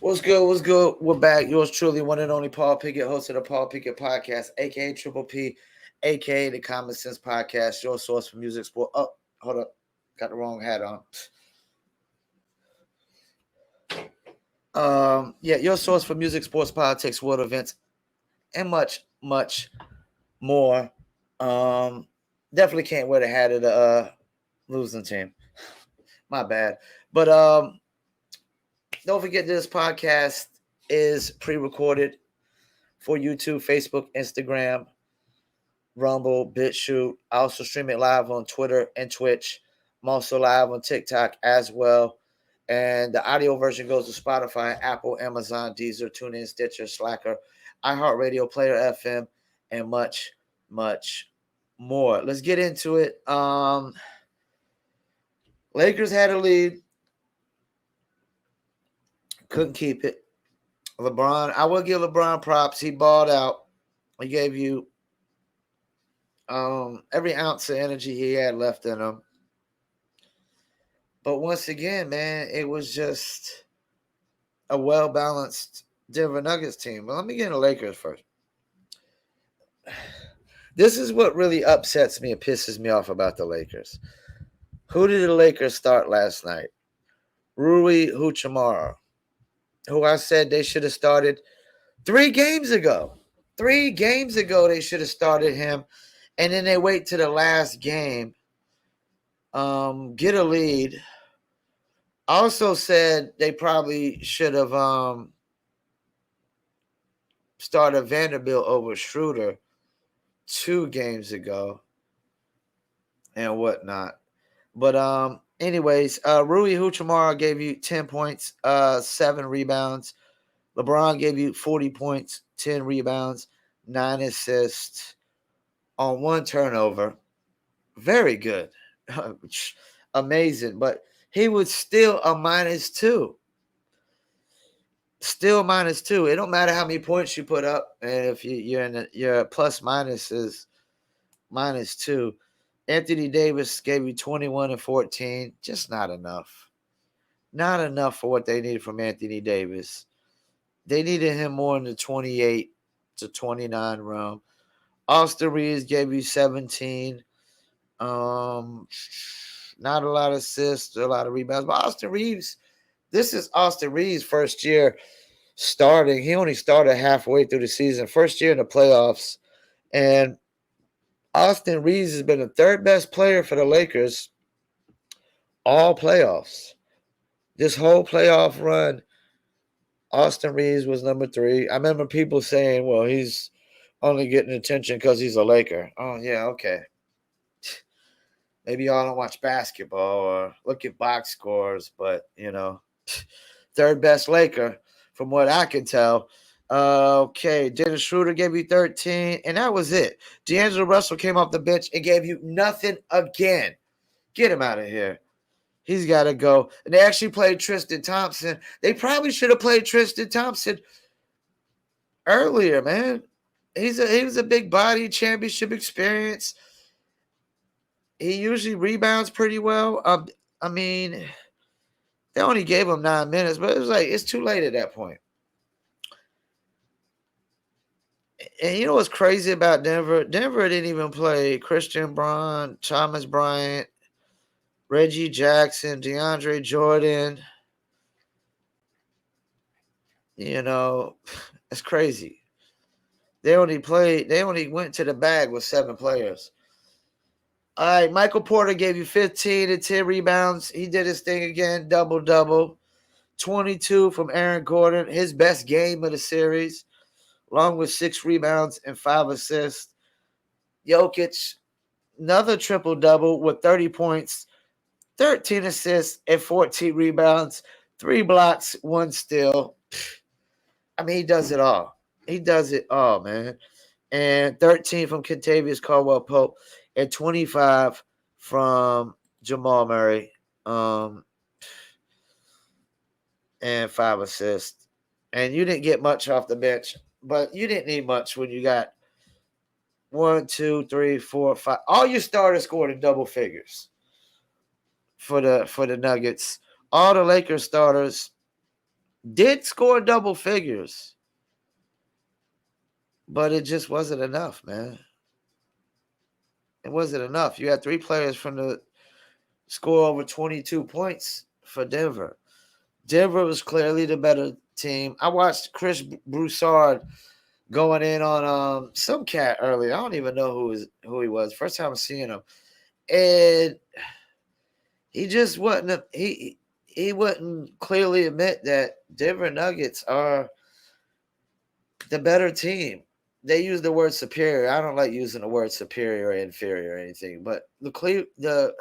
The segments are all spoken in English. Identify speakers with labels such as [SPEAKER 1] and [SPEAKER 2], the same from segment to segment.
[SPEAKER 1] What's good? What's good? We're back. Yours truly, one and only Paul Pickett, host of the Paul Pickett Podcast, aka Triple P, aka the Common Sense Podcast, your source for music, sport. Oh, hold up. Got the wrong hat on. Yeah, your source for music, sports, politics, world events, and much, much more. Um, Definitely can't wear the hat of the losing team. My bad. But don't forget this podcast is pre-recorded for YouTube, Facebook, Instagram, Rumble, BitChute. I also stream it live on Twitter and Twitch. I'm also live on TikTok as well. And the audio version goes to Spotify, Apple, Amazon, Deezer, TuneIn, Stitcher, Slacker, iHeartRadio, Player FM, and much, much more. Let's get into it. Lakers had a lead, couldn't keep it. LeBron, I will give LeBron props. He balled out. He gave you every ounce of energy he had left in him. But once again, man, it was just a well balanced Denver Nuggets team. But let me get into Lakers first. This is what really upsets me and pisses me off about the Lakers. Who did the Lakers start last night? Rui Hachimura, who I said they should have started 3 games ago. 3 games ago, they should have started him. And then they wait to the last game, get a lead. Also said they probably should have started Vanderbilt over Schroeder 2 games ago and whatnot. But anyways, Rui Hachimura gave you 10 points, 7 rebounds. LeBron gave you 40 points, 10 rebounds, 9 assists on 1 turnover. Very good. Amazing. But he was still a -2. Still -2. It don't matter how many points you put up, and if you're in your plus minus is -2. Anthony Davis gave you 21 and 14. Just not enough. Not enough for what they needed from Anthony Davis. They needed him more in the 28 to 29 realm. Austin Reeves gave you 17. Not a lot of assists, a lot of rebounds. But Austin Reeves, this is Austin Reeves' first year starting. He only started halfway through the season, first year in the playoffs. And Austin Reeves has been the 3rd best player for the Lakers all playoffs. This whole playoff run, Austin Reeves was number 3. I remember people saying, well, he's only getting attention because he's a Laker. Oh, yeah, okay. Maybe y'all don't watch basketball or look at box scores, but, 3rd best Laker from what I can tell. Okay, Dennis Schroeder gave you 13, and that was it. D'Angelo Russell came off the bench and gave you nothing again. Get him out of here. He's got to go. And they actually played Tristan Thompson. They probably should have played Tristan Thompson earlier, man. He was a big body, championship experience. He usually rebounds pretty well. I mean, they only gave him 9 minutes, but it was like it's too late at that point. And you know what's crazy about Denver? Denver didn't even play Christian Braun, Thomas Bryant, Reggie Jackson, DeAndre Jordan. It's crazy. They only went to the bag with 7 players. All right, Michael Porter gave you 15 and 10 rebounds. He did his thing again, double-double. 22 from Aaron Gordon, his best game of the series, along with 6 rebounds and 5 assists. Jokic, another triple-double with 30 points, 13 assists, and 14 rebounds, 3 blocks, 1 steal. I mean, he does it all. He does it all, man. And 13 from Kentavious Caldwell-Pope and 25 from Jamal Murray. And 5 assists. And you didn't get much off the bench, but you didn't need much when you got 1, 2, 3, 4, 5. All your starters scored in double figures for the Nuggets. All the Lakers starters did score double figures, but it just wasn't enough, man. It wasn't enough. You had 3 players from the score over 22 points for Denver. Denver was clearly the better team. I watched Chris Broussard going in on some cat earlier. I don't even know who he was. First time seeing him, and he just wasn't. He wouldn't clearly admit that Denver Nuggets are the better team. They use the word superior. I don't like using the word superior or inferior or anything, but the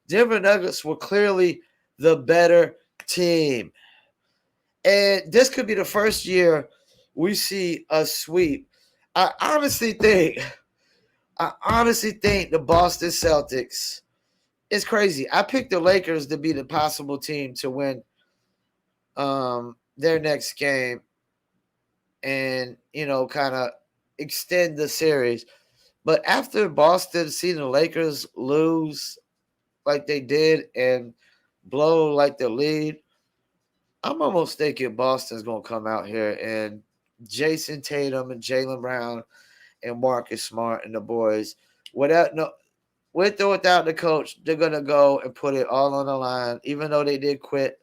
[SPEAKER 1] Denver Nuggets were clearly the better team. And this could be the first year we see a sweep. I honestly think the Boston Celtics, it's crazy. I picked the Lakers to be the possible team to win their next game and, kind of extend the series. But after Boston seeing the Lakers lose like they did and blow like the lead, I'm almost thinking Boston's going to come out here and Jason Tatum and Jaylen Brown and Marcus Smart and the boys, with or without the coach, they're going to go and put it all on the line, even though they did quit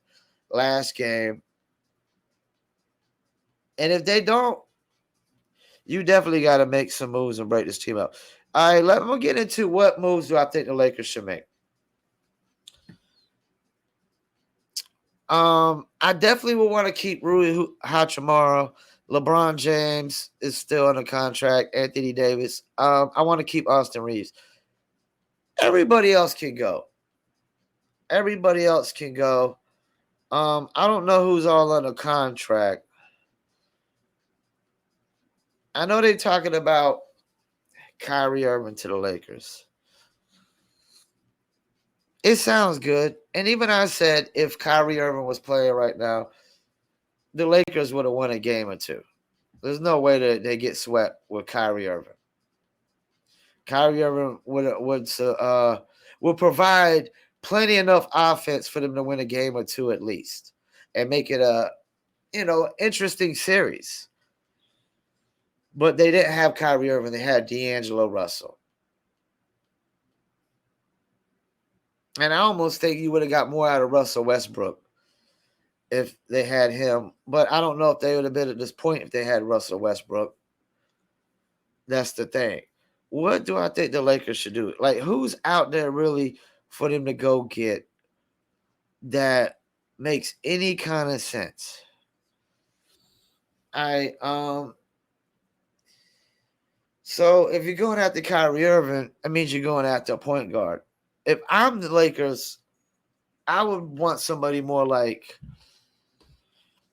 [SPEAKER 1] last game. And if they don't, you definitely got to make some moves and break this team up. All right, let me get into what moves do I think the Lakers should make. I definitely would want to keep Rui Hachimura. LeBron James is still under contract. Anthony Davis. I want to keep Austin Reeves. Everybody else can go. Everybody else can go. I don't know who's all under contract. I know they're talking about Kyrie Irving to the Lakers. It sounds good. And even I said if Kyrie Irving was playing right now, the Lakers would have won a game or two. There's no way that they get swept with Kyrie Irving. Kyrie Irving would provide plenty enough offense for them to win a game or two at least, and make it a interesting series. But they didn't have Kyrie Irving; they had D'Angelo Russell, and I almost think you would have got more out of Russell Westbrook if they had him. But I don't know if they would have been at this point if they had Russell Westbrook. That's the thing. What do I think the Lakers should do? Like, who's out there really for them to go get that makes any kind of sense? So if you're going after Kyrie Irving, that means you're going after a point guard. If I'm the Lakers, I would want somebody more like,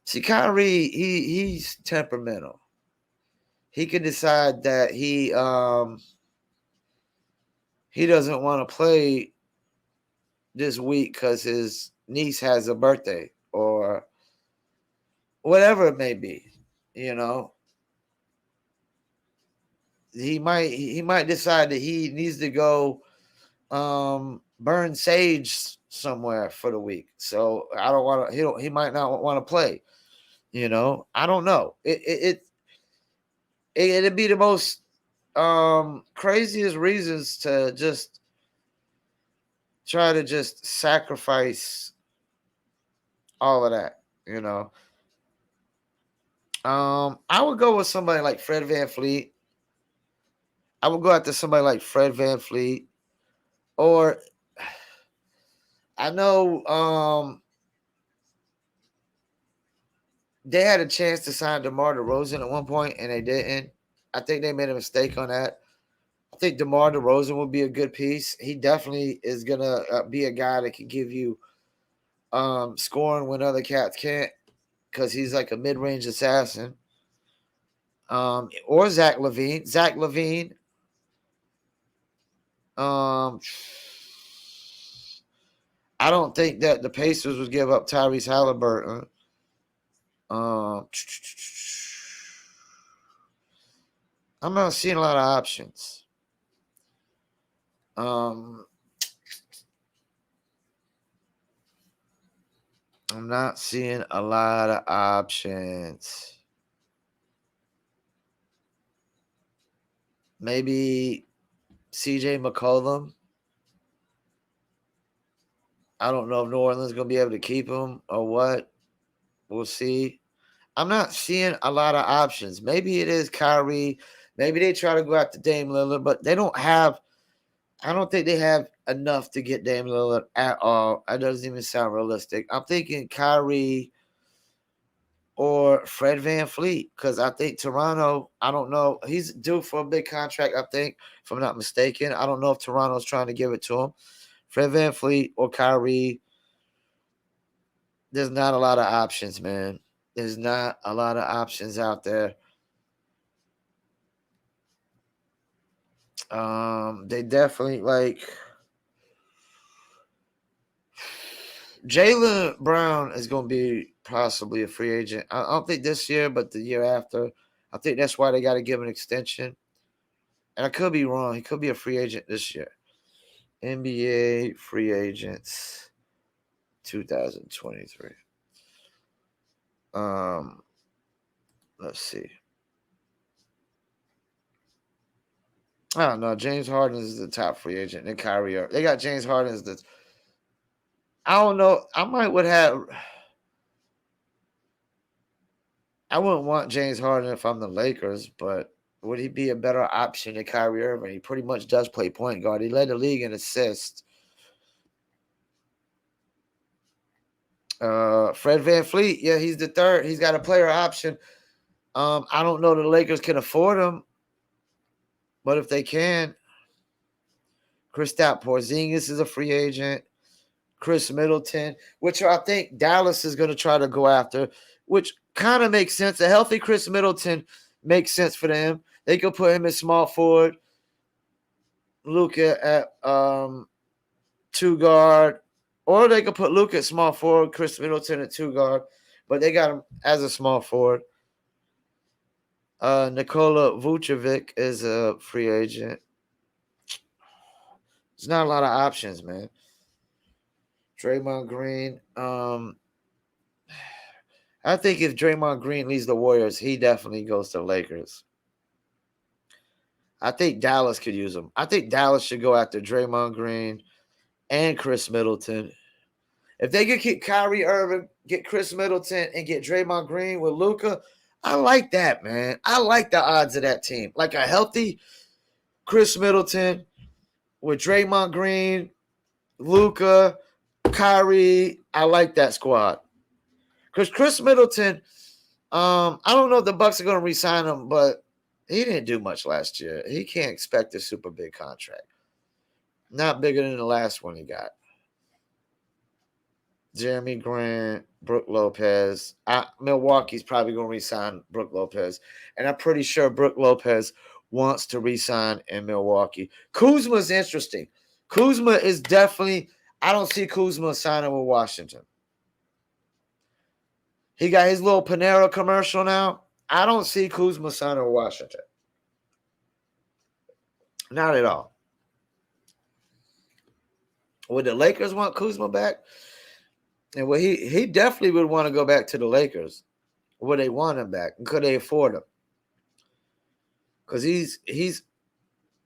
[SPEAKER 1] see, Kyrie, he's temperamental. He can decide that he doesn't want to play this week because his niece has a birthday or whatever it may be. He might decide that he needs to go burn sage somewhere for the week. So I don't want to. He might not want to play. I don't know. It'd be the most craziest reasons to just try to just sacrifice all of that. I would go with somebody like Fred VanVleet. I would go after somebody like Fred VanVleet, or I know they had a chance to sign DeMar DeRozan at one point, and they didn't. I think they made a mistake on that. I think DeMar DeRozan would be a good piece. He definitely is going to be a guy that can give you scoring when other cats can't, because he's like a mid-range assassin. Or Zach LaVine. Zach LaVine. I don't think that the Pacers would give up Tyrese Halliburton. I'm not seeing a lot of options. I'm not seeing a lot of options. Maybe CJ McCollum. I don't know if New Orleans is going to be able to keep him or what. We'll see. I'm not seeing a lot of options. Maybe it is Kyrie. Maybe they try to go after Dame Lillard, but they don't have. I don't think they have enough to get Dame Lillard at all. That doesn't even sound realistic. I'm thinking Kyrie or Fred VanVleet because I think Toronto, I don't know. He's due for a big contract, I think, if I'm not mistaken. I don't know if Toronto's trying to give it to him. Fred VanVleet or Kyrie. There's not a lot of options, man. There's not a lot of options out there. They definitely like Jaylen Brown is going to be possibly a free agent. I don't think this year, but the year after. I think that's why they got to give him an extension. And I could be wrong. He could be a free agent this year. NBA free agents 2023. Um, let's see. I don't know. James Harden is the top free agent. And Kyrie. They got James Harden as the. I don't know. I might would have. I wouldn't want James Harden if I'm the Lakers, but would he be a better option than Kyrie Irving? He pretty much does play point guard. He led the league in assists. Fred VanVleet, yeah, he's the third. He's got a player option. I don't know the Lakers can afford him, but if they can, Kristaps Porzingis is a free agent. Chris Middleton, which I think Dallas is going to try to go after, which kind of makes sense. A healthy Chris Middleton makes sense for them. They could put him in small forward, Luka at two guard, or they could put Luka at small forward, Chris Middleton at two guard, but they got him as a small forward. Nikola Vucevic is a free agent. There's not a lot of options, man. Draymond Green. I think if Draymond Green leaves the Warriors, he definitely goes to the Lakers. I think Dallas could use him. I think Dallas should go after Draymond Green and Chris Middleton. If they could keep Kyrie Irving, get Chris Middleton, and get Draymond Green with Luka, I like that, man. I like the odds of that team. Like a healthy Chris Middleton with Draymond Green, Luka, Kyrie. I like that squad. Because Chris Middleton, I don't know if the Bucks are going to re-sign him, but he didn't do much last year. He can't expect a super big contract. Not bigger than the last one he got. Jeremy Grant, Brook Lopez. Milwaukee's probably going to re-sign Brook Lopez. And I'm pretty sure Brook Lopez wants to re-sign in Milwaukee. Kuzma's interesting. Kuzma is definitely, I don't see Kuzma signing with Washington. He got his little Panera commercial now. I don't see Kuzma signing with Washington. Not at all. Would the Lakers want Kuzma back? And well, he definitely would want to go back to the Lakers. Would they want him back? And could they afford him? Because he's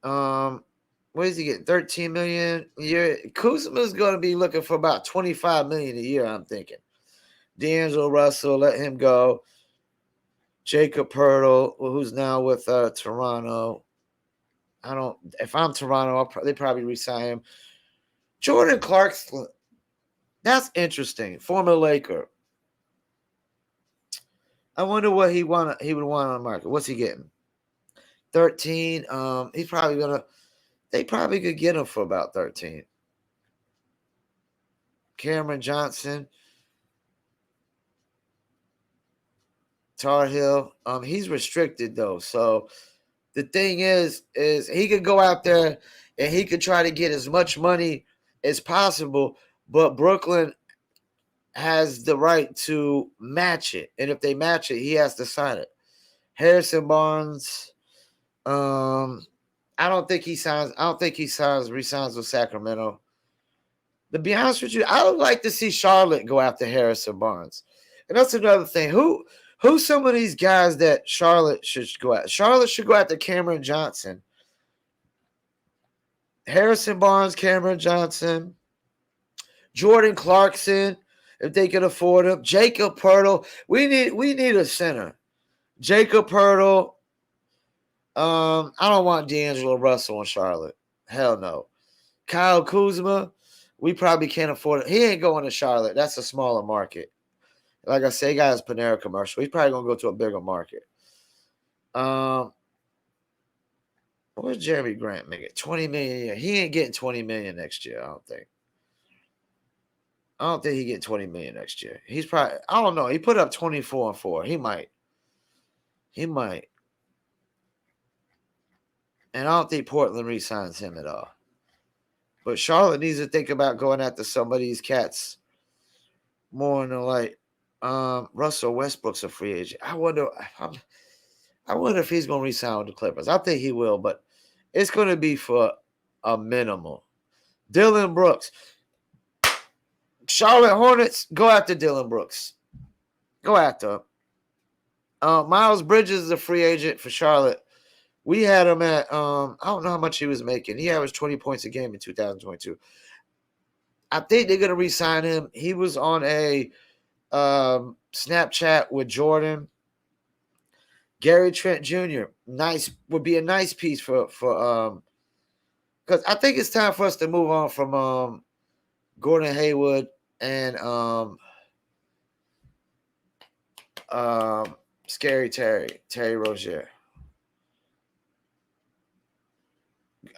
[SPEAKER 1] what is he getting? 13 million a year. Kuzma's going to be looking for about 25 million a year. I'm thinking. D'Angelo Russell, let him go. Jacob Pertl, who's now with Toronto. I don't. If I'm Toronto, they probably resign him. Jordan Clarkson. That's interesting. Former Laker. I wonder what he would want on the market. What's he getting? 13. He's probably gonna. They probably could get him for about 13. Cameron Johnson. Tar Heel. He's restricted though. So the thing is he could go out there and he could try to get as much money as possible, but Brooklyn has the right to match it. And if they match it, he has to sign it. Harrison Barnes, I don't think he signs resigns with Sacramento. To be honest with you, I would like to see Charlotte go after Harrison Barnes. And that's another thing. Who's some of these guys that Charlotte should go at? Charlotte should go after Cameron Johnson. Harrison Barnes, Cameron Johnson, Jordan Clarkson, if they can afford him. Jacob Pirtle. We need a center. Jacob Pirtle. I don't want D'Angelo Russell in Charlotte. Hell no. Kyle Kuzma, we probably can't afford it. He ain't going to Charlotte. That's a smaller market. Like I say, he got his Panera commercial. He's probably gonna go to a bigger market. Where's Jeremy Grant making? 20 million a year. He ain't getting 20 million next year, I don't think. I don't think he get 20 million next year. He's probably, I don't know. He put up 24 and 4. He might. He might. And I don't think Portland re-signs him at all. But Charlotte needs to think about going after some of these cats more in the light. Russell Westbrook's a free agent. I wonder if he's going to re-sign with the Clippers. I think he will, but it's going to be for a minimal. Dylan Brooks. Charlotte Hornets, go after Dylan Brooks. Go after him. Miles Bridges is a free agent for Charlotte. We had him at, I don't know how much he was making. He averaged 20 points a game in 2022. I think they're going to re-sign him. He was on a Snapchat with Jordan. Gary Trent Jr. Would be a nice piece for because I think it's time for us to move on from Gordon Hayward and Scary Terry Rozier.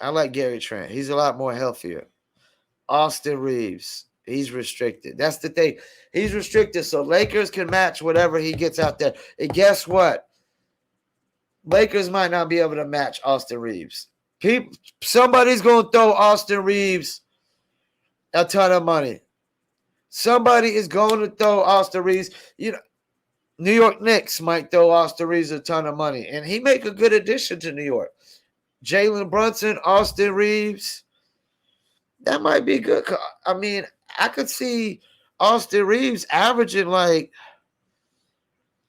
[SPEAKER 1] I like Gary Trent. He's a lot more healthier. Austin Reeves. He's restricted. That's the thing. He's restricted, so Lakers can match whatever he gets out there. And guess what? Lakers might not be able to match Austin Reeves. Somebody's going to throw Austin Reeves a ton of money. Somebody is going to throw Austin Reeves. New York Knicks might throw Austin Reeves a ton of money, and he make a good addition to New York. Jalen Brunson, Austin Reeves, that might be good. I mean, I could see Austin Reeves averaging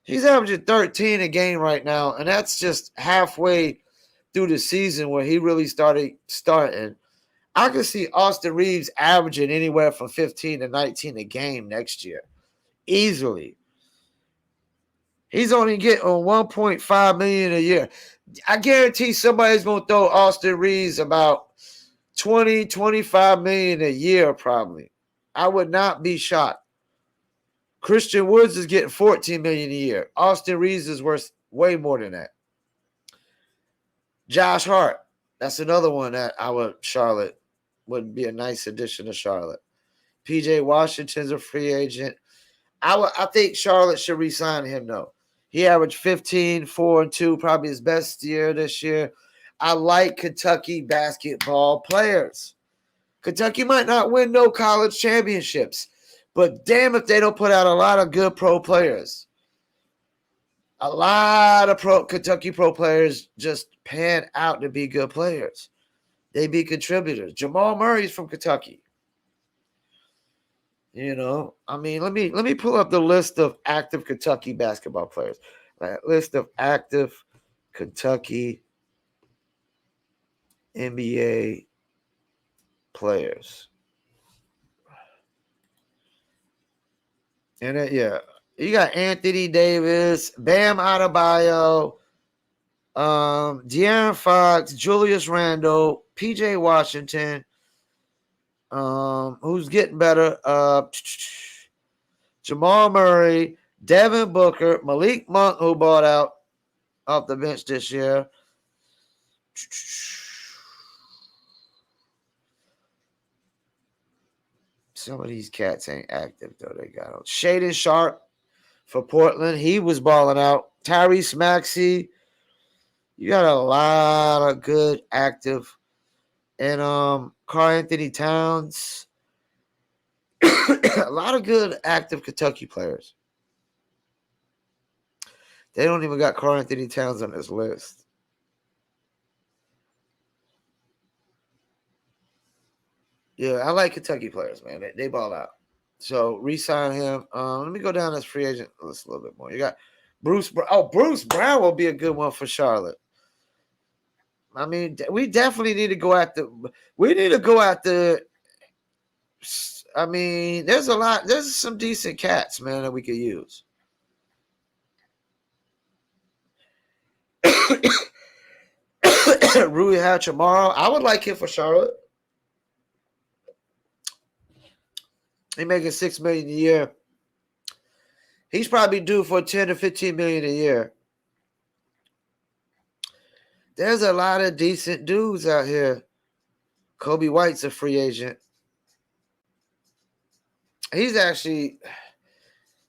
[SPEAKER 1] he's averaging 13 a game right now, and that's just halfway through the season where he really starting. I could see Austin Reeves averaging anywhere from 15 to 19 a game next year. Easily. He's only getting $1.5 million a year. I guarantee somebody's going to throw Austin Reeves about 20, 25 million a year probably. I would not be shocked. Christian Woods is getting 14 million a year. Austin Reeves is worth way more than that. Josh Hart. That's another one that Charlotte would be a nice addition to Charlotte. PJ Washington's a free agent. I think Charlotte should re-sign him though. He averaged 15, 4, and 2, probably his best year this year. I like Kentucky basketball players. Kentucky might not win no college championships, but damn if they don't put out a lot of good pro players. A lot of Kentucky pro players just pan out to be good players. They be contributors. Jamal Murray's from Kentucky. I mean, let me pull up the list of active Kentucky basketball players. List of active Kentucky NBA players. And you got Anthony Davis, Bam Adebayo, De'Aaron Fox, Julius Randle, PJ Washington, who's getting better, Jamal Murray, Devin Booker, Malik Monk, who bought out off the bench this year. Some of these cats ain't active, though. They got Shaedon Sharp for Portland. He was balling out. Tyrese Maxey. You got a lot of good active. And Karl Anthony Towns. A lot of good active Kentucky players. They don't even got Karl Anthony Towns on this list. Yeah, I like Kentucky players, man. They ball out. So re-sign him. Let me go down this free agent list a little bit more. You got Bruce. Bruce Brown will be a good one for Charlotte. I mean, we definitely need to go at the. We need to go at the. I mean, there's a lot. There's some decent cats, man, that we could use. Rui Hachimura, I would like him for Charlotte. He making $6 million a year. He's probably due for 10 to 15 million a year. There's a lot of decent dudes out here. Kobe White's a free agent. He's actually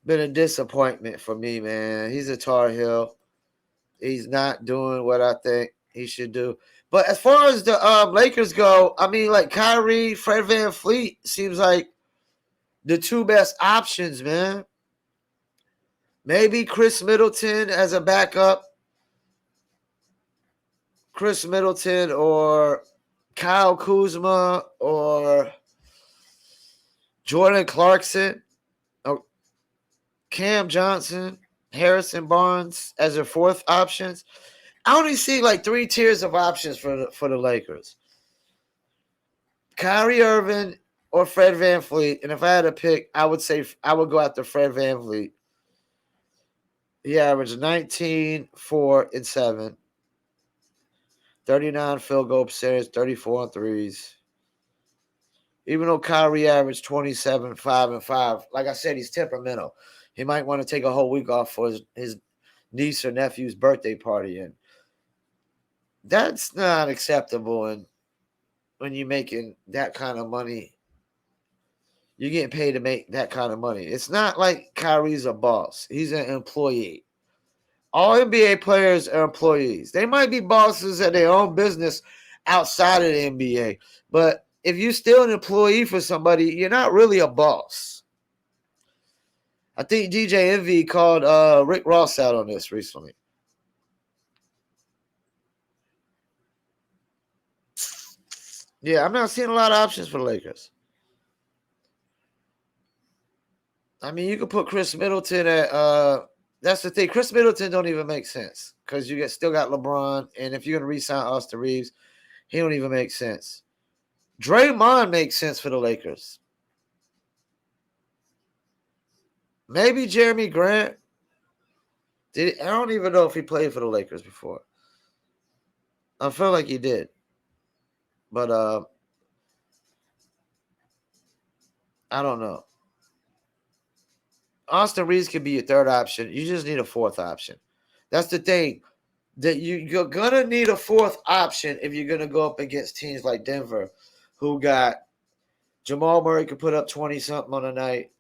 [SPEAKER 1] been a disappointment for me, man. He's a Tar Heel. He's not doing what I think he should do. But as far as the Lakers go, I mean, like Kyrie, Fred VanVleet seems like the two best options, man. Maybe Chris Middleton as a backup. Chris Middleton or Kyle Kuzma or Jordan Clarkson or Cam Johnson, Harrison Barnes as their fourth options. I only see like 3 tiers of options for the Lakers. Kyrie Irving or Fred VanVleet. And if I had to pick, I would say I would go after Fred VanVleet. He averaged 19, 4, and 7. 39 field goal percentage, 34 on threes. Even though Kyrie averaged 27, 5, and 5, like I said, he's temperamental. He might want to take a whole week off for his niece or nephew's birthday party. And that's not acceptable. And when you're making that kind of money, you're getting paid to make that kind of money. It's not like Kyrie's a boss. He's an employee. All NBA players are employees. They might be bosses at their own business outside of the NBA. But if you're still an employee for somebody, you're not really a boss. I think DJ Envy called Rick Ross out on this recently. Yeah, I'm not seeing a lot of options for the Lakers. I mean, you could put Chris Middleton at that's the thing. Chris Middleton don't even make sense because still got LeBron, and if you're gonna re-sign Austin Reeves, he don't even make sense. Draymond makes sense for the Lakers. Maybe Jeremy Grant. I don't even know if he played for the Lakers before. I feel like he did, but I don't know. Austin Reeves could be your third option. You just need a fourth option. That's the thing. That you're gonna need a fourth option if you're gonna go up against teams like Denver, who got Jamal Murray could put up 20 something on a night.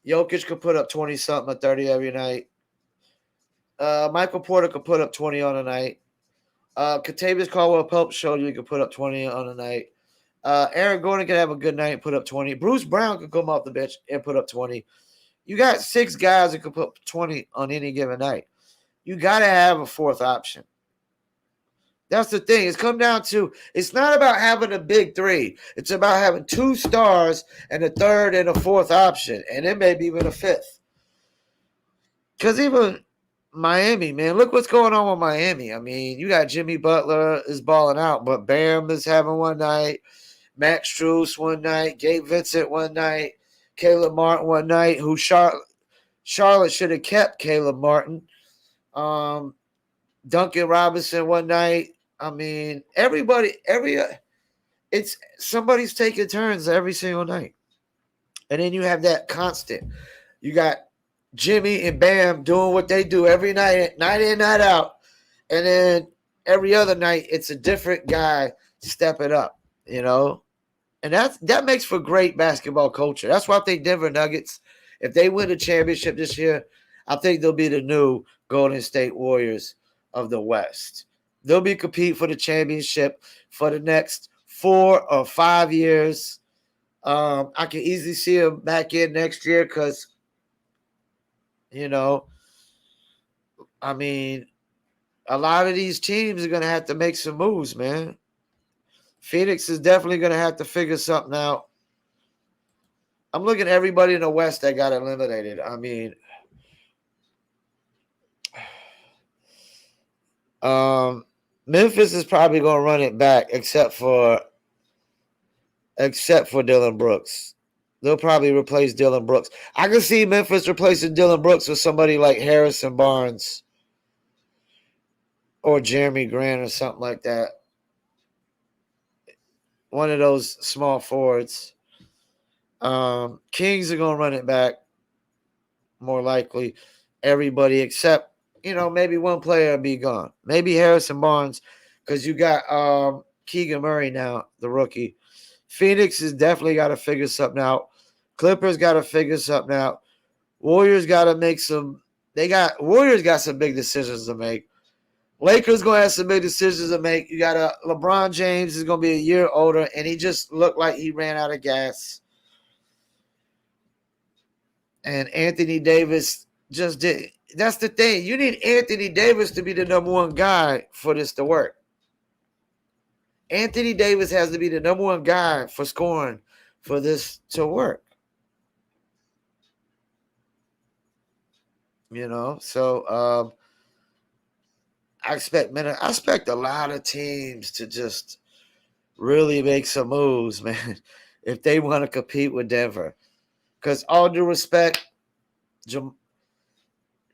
[SPEAKER 1] Jokic could put up 20 something or 30 every night. Michael Porter could put up 20 on a night. Kentavious Caldwell-Pope showed you could put up 20 on a night. Aaron Gordon could have a good night and put up 20. Bruce Brown could come off the bench and put up 20. You got 6 guys that could put 20 on any given night. You got to have a fourth option. That's the thing. It's come down to, it's not about having a big 3. It's about having 2 stars and a third and a fourth option. And then maybe even a fifth. Because even Miami, man, look what's going on with Miami. I mean, you got Jimmy Butler is balling out, but Bam is having one night, Max Strus one night, Gabe Vincent one night, Caleb Martin one night, who Charlotte should have kept Caleb Martin. Duncan Robinson one night. I mean, it's somebody's taking turns every single night. And then you have that constant. You got Jimmy and Bam doing what they do every night, night in, night out. And then every other night, it's a different guy stepping up, you know? And that makes for great basketball culture. That's why I think Denver Nuggets, if they win the championship this year, I think they'll be the new Golden State Warriors of the West. They'll be competing for the championship for the next 4 or 5 years. I can easily see them back in next year because, you know, I mean, a lot of these teams are going to have to make some moves, man. Phoenix is definitely going to have to figure something out. I'm looking at everybody in the West that got eliminated. I mean, Memphis is probably going to run it back, except for Dillon Brooks. They'll probably replace Dillon Brooks. I can see Memphis replacing Dillon Brooks with somebody like Harrison Barnes or Jeremy Grant or something like that. One of those small forwards. Kings are going to run it back, more likely. Everybody except, maybe one player will be gone. Maybe Harrison Barnes, because you got Keegan Murray now, the rookie. Phoenix has definitely got to figure something out. Clippers got to figure something out. Warriors got to make some. Warriors got some big decisions to make. Lakers gonna have some big decisions to make. You got LeBron James is gonna be a year older, and he just looked like he ran out of gas. And Anthony Davis just did. That's the thing. You need Anthony Davis to be the number one guy for this to work. Anthony Davis has to be the number one guy for scoring for this to work. So I expect a lot of teams to just really make some moves, man, if they want to compete with Denver. Because all due respect, Joel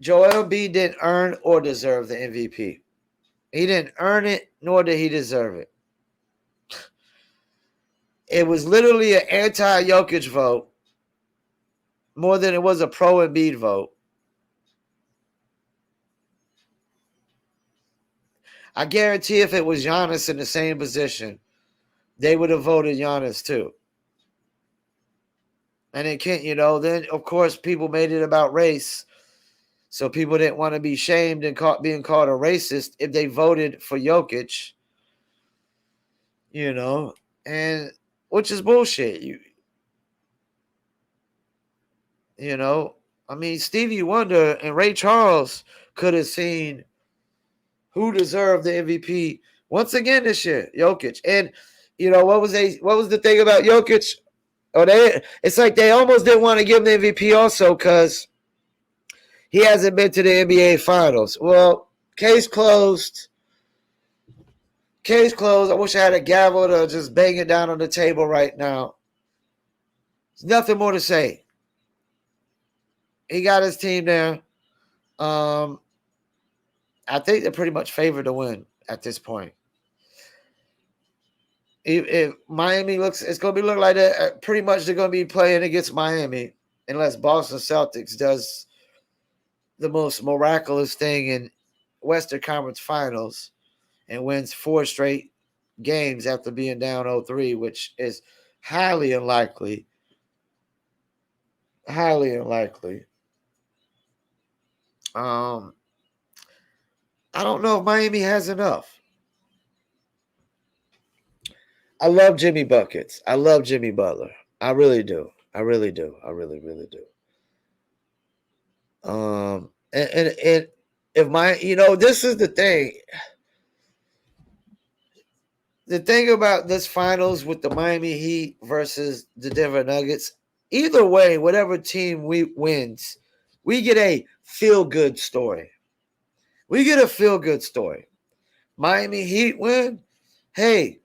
[SPEAKER 1] Embiid didn't earn or deserve the MVP. He didn't earn it, nor did he deserve it. It was literally an anti-Jokic vote more than it was a pro-Embiid vote. I guarantee if it was Giannis in the same position, they would have voted Giannis too. And it can't, then of course people made it about race. So people didn't want to be shamed and being called a racist if they voted for Jokic, and which is bullshit. I mean, Stevie Wonder and Ray Charles could have seen who deserved the MVP once again this year, Jokic. And what was the thing about Jokic? It's like they almost didn't want to give him the MVP also because he hasn't been to the NBA Finals. Well, case closed. Case closed. I wish I had a gavel to just bang it down on the table right now. There's nothing more to say. He got his team there. I think they're pretty much favored to win at this point. If Miami it's going to be looking like that. Pretty much they're going to be playing against Miami unless Boston Celtics does the most miraculous thing in Western Conference Finals and wins 4 straight games after being down 0-3, which is highly unlikely. Highly unlikely. I don't know if Miami has enough. I love Jimmy Buckets. I love Jimmy Butler. I really do. I really do. I really, really do. And if this is the thing. The thing about this finals with the Miami Heat versus the Denver Nuggets, either way, whatever team wins, we get a feel-good story. We get a feel-good story. Miami Heat win. Hey,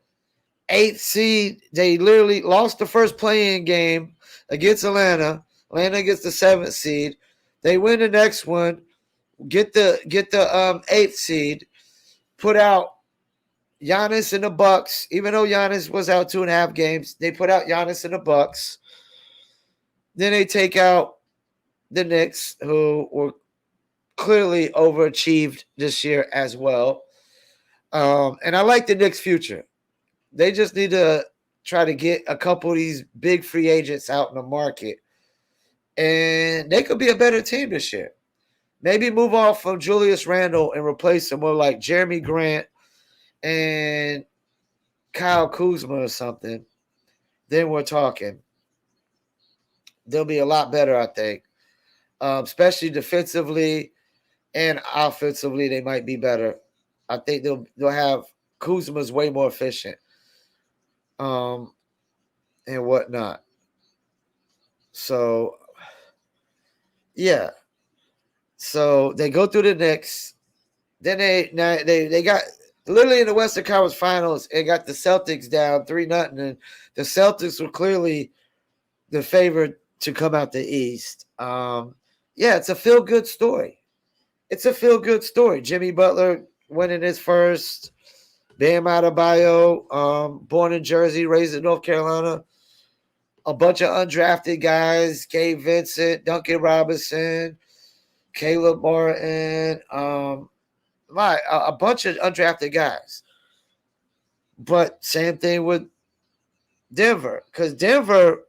[SPEAKER 1] 8th seed. They literally lost the first play-in game against Atlanta. Atlanta gets the 7th seed. They win the next one. Get the 8th seed. Put out Giannis and the Bucks. Even though Giannis was out 2.5 games, they put out Giannis and the Bucks. Then they take out the Knicks, who were clearly overachieved this year as well. And I like the Knicks' future. They just need to try to get a couple of these big free agents out in the market. And they could be a better team this year. Maybe move off from Julius Randle and replace him with like Jeremy Grant and Kyle Kuzma or something. Then we're talking. They'll be a lot better, I think. Especially defensively and offensively, they might be better. I think they'll have Kuzma's way more efficient. um, and whatnot. So yeah, so they go through the Knicks. Then they got literally in the Western Conference Finals and got the Celtics down 3-0, and the Celtics were clearly the favorite to come out the East. Yeah, it's a feel good story. It's a feel good story. Jimmy Butler winning his first. Bam Adebayo, born in Jersey, raised in North Carolina. A bunch of undrafted guys: Gabe Vincent, Duncan Robinson, Caleb Martin. A bunch of undrafted guys. But same thing with Denver, because Denver,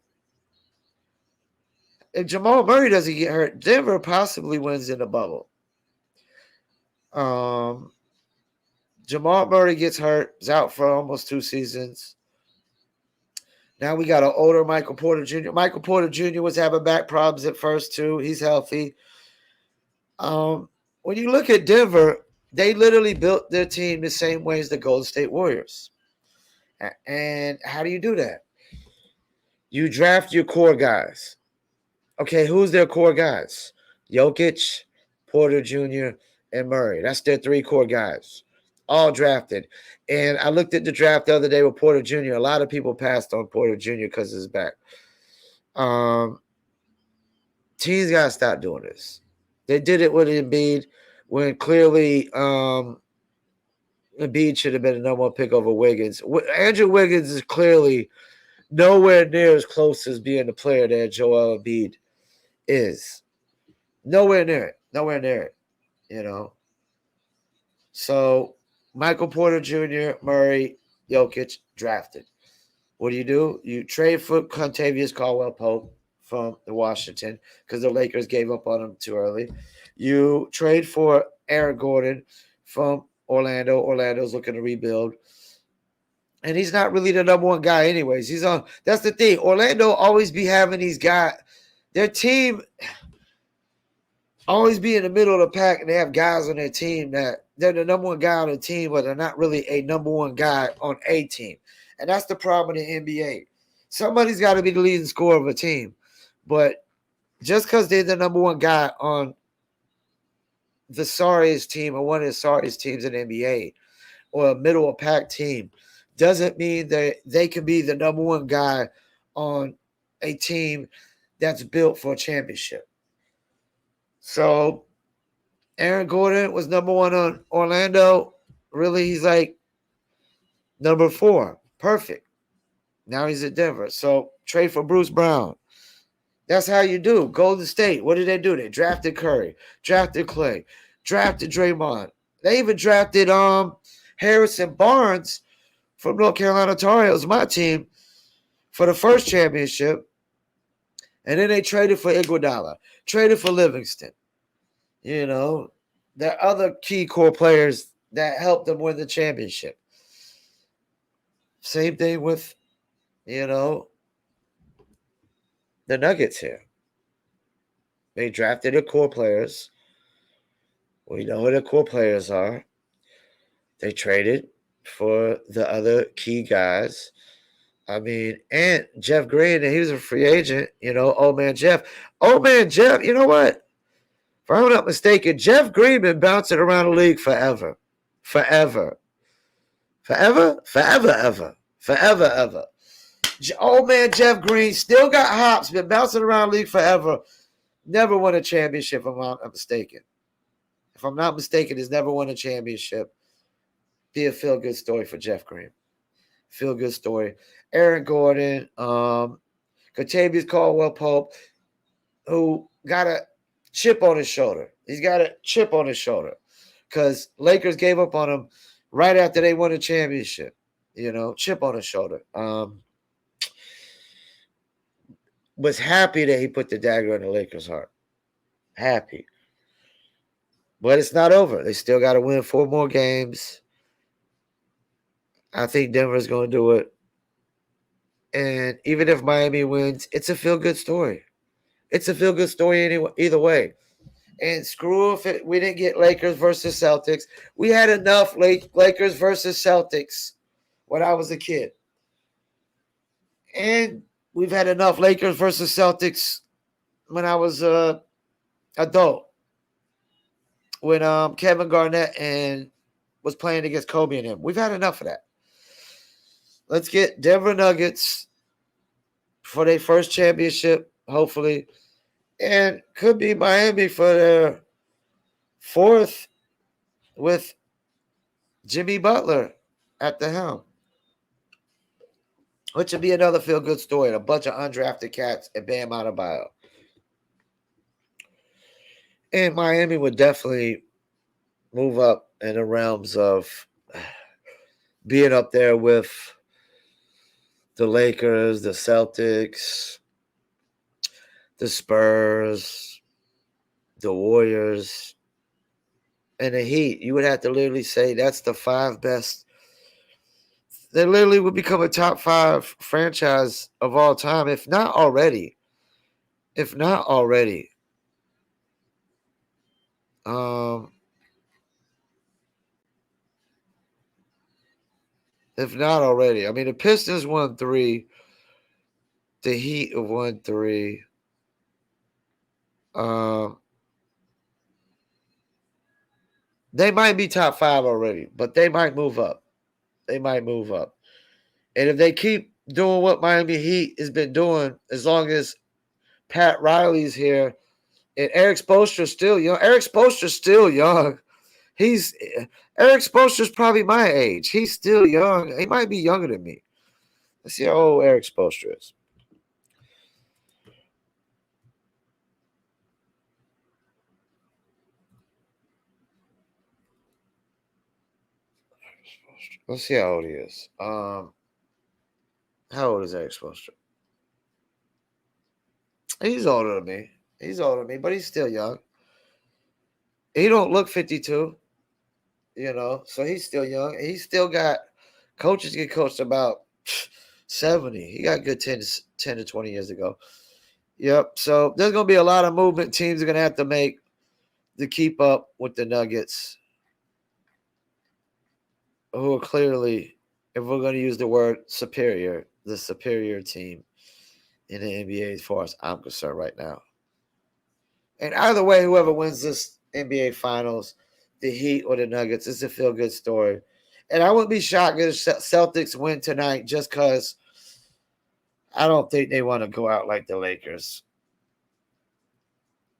[SPEAKER 1] if Jamal Murray doesn't get hurt, Denver possibly wins in the bubble. Um, Jamal Murray gets hurt, is out for almost 2 seasons. Now we got an older Michael Porter Jr. Michael Porter Jr. was having back problems at first too. He's healthy. When you look at Denver, they literally built their team the same way as the Golden State Warriors. And how do you do that? You draft your core guys. Okay, who's their core guys? Jokic, Porter Jr., and Murray. That's their 3 core guys, all drafted. And I looked at the draft the other day with Porter Jr. A lot of people passed on Porter Jr. because of his back. Teams got to stop doing this. They did it with Embiid when clearly Embiid should have been a number 1 pick over Wiggins. Andrew Wiggins is clearly nowhere near as close as being the player that Joel Embiid is. Nowhere near it. Nowhere near it. You know. So Michael Porter Jr., Murray, Jokic drafted. What do? You trade for Contavious Caldwell Pope from the Washington because the Lakers gave up on him too early. You trade for Aaron Gordon from Orlando. Orlando's looking to rebuild. And he's not really the number 1 guy anyways. He's on. That's the thing. Orlando always be having these guys. Their team always be in the middle of the pack, and they have guys on their team that they're the number 1 guy on the team, but they're not really a number 1 guy on a team. And that's the problem in the NBA. Somebody's got to be the leading scorer of a team. But just because they're the number 1 guy on the sorriest team or one of the sorriest teams in the NBA or a middle of pack team doesn't mean that they can be the number 1 guy on a team that's built for a championship. So Aaron Gordon was number 1 on Orlando. Really, he's like number 4. Perfect. Now he's at Denver. So trade for Bruce Brown. That's how you do. Golden State, what did they do? They drafted Curry, drafted Clay, drafted Draymond. They even drafted Harrison Barnes from North Carolina Tar Heels, my team, for the first championship. And then they traded for Iguodala, traded for Livingston. You know, there are other key core players that helped them win the championship. Same thing with, the Nuggets here. They drafted their core players. We know who the core players are. They traded for the other key guys. I mean, and Jeff Green, and he was a free agent, old man Jeff. Old man Jeff, you know what? If I'm not mistaken, Jeff Green been bouncing around the league forever. Forever. Forever? Forever, ever. Forever, ever. Old man Jeff Green still got hops, been bouncing around the league forever. Never won a championship, if I'm not mistaken. If I'm not mistaken, he's never won a championship. Be a feel-good story for Jeff Green. Feel-good story. Aaron Gordon, Contavious Caldwell Pope, who got a chip on his shoulder. He's got a chip on his shoulder because Lakers gave up on him right after they won a championship. Chip on his shoulder. Was happy that he put the dagger in the Lakers' heart. Happy. But it's not over. They still got to win 4 more games. I think Denver's going to do it. And even if Miami wins, it's a feel-good story. It's a feel-good story anyway, either way. And screw if we didn't get Lakers versus Celtics. We had enough Lakers versus Celtics when I was a kid. And we've had enough Lakers versus Celtics when I was adult. When Kevin Garnett and was playing against Kobe and him. We've had enough of that. Let's get Denver Nuggets for their first championship, hopefully. And could be Miami for their fourth with Jimmy Butler at the helm. Which would be another feel-good story. A bunch of undrafted cats and Bam Adebayo. And Miami would definitely move up in the realms of being up there with the Lakers, the Celtics, the Spurs, the Warriors, and the Heat. You would have to literally say that's the five best. They literally would become a top five franchise of all time, if not already. If not already. If not already. I mean, the Pistons won 3. The Heat have won 3. They might be top 5 already, but they might move up. They might move up. And if they keep doing what Miami Heat has been doing, as long as Pat Riley's here and Eric Spoelstra's still young. Eric Spoelstra's still young. Eric Spoelstra's probably my age. He's still young. He might be younger than me. Let's see how old Eric Spoelstra is. Let's see how old he is. How old is Eric Spoelstra? He's older than me. He's older than me, but he's still young. He don't look 52, so he's still young. He's still got coaches get coached about 70. He got good 10 to 20 years ago. Yep. So there's going to be a lot of movement teams are going to have to make to keep up with the Nuggets, who are clearly, if we're going to use the word superior, the superior team in the NBA as far as I'm concerned right now. And either way, whoever wins this NBA Finals, the Heat or the Nuggets, it's a feel-good story. And I wouldn't be shocked if Celtics win tonight just because I don't think they want to go out like the Lakers.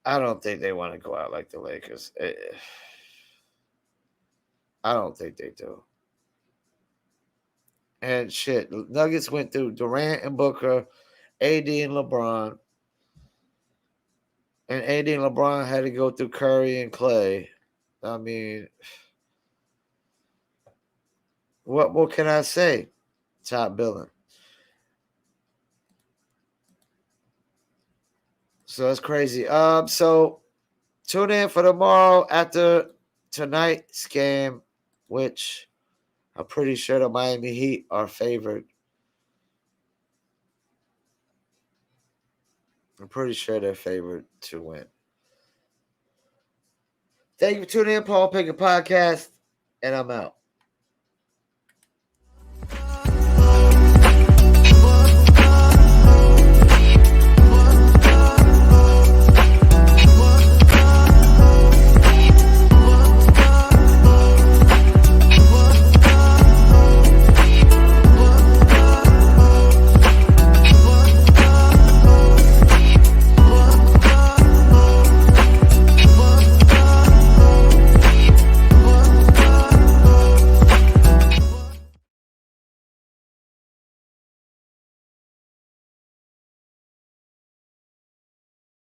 [SPEAKER 1] I don't think they want to go out like the Lakers. I don't think they do. And shit, Nuggets went through Durant and Booker, AD and LeBron. And AD and LeBron had to go through Curry and Clay. I mean, what can I say? Top billing. So that's crazy. So tune in for tomorrow after tonight's game, which I'm pretty sure the Miami Heat are favored. I'm pretty sure they're favored to win. Thank you for tuning in, Paul Pickett Podcast, and I'm out.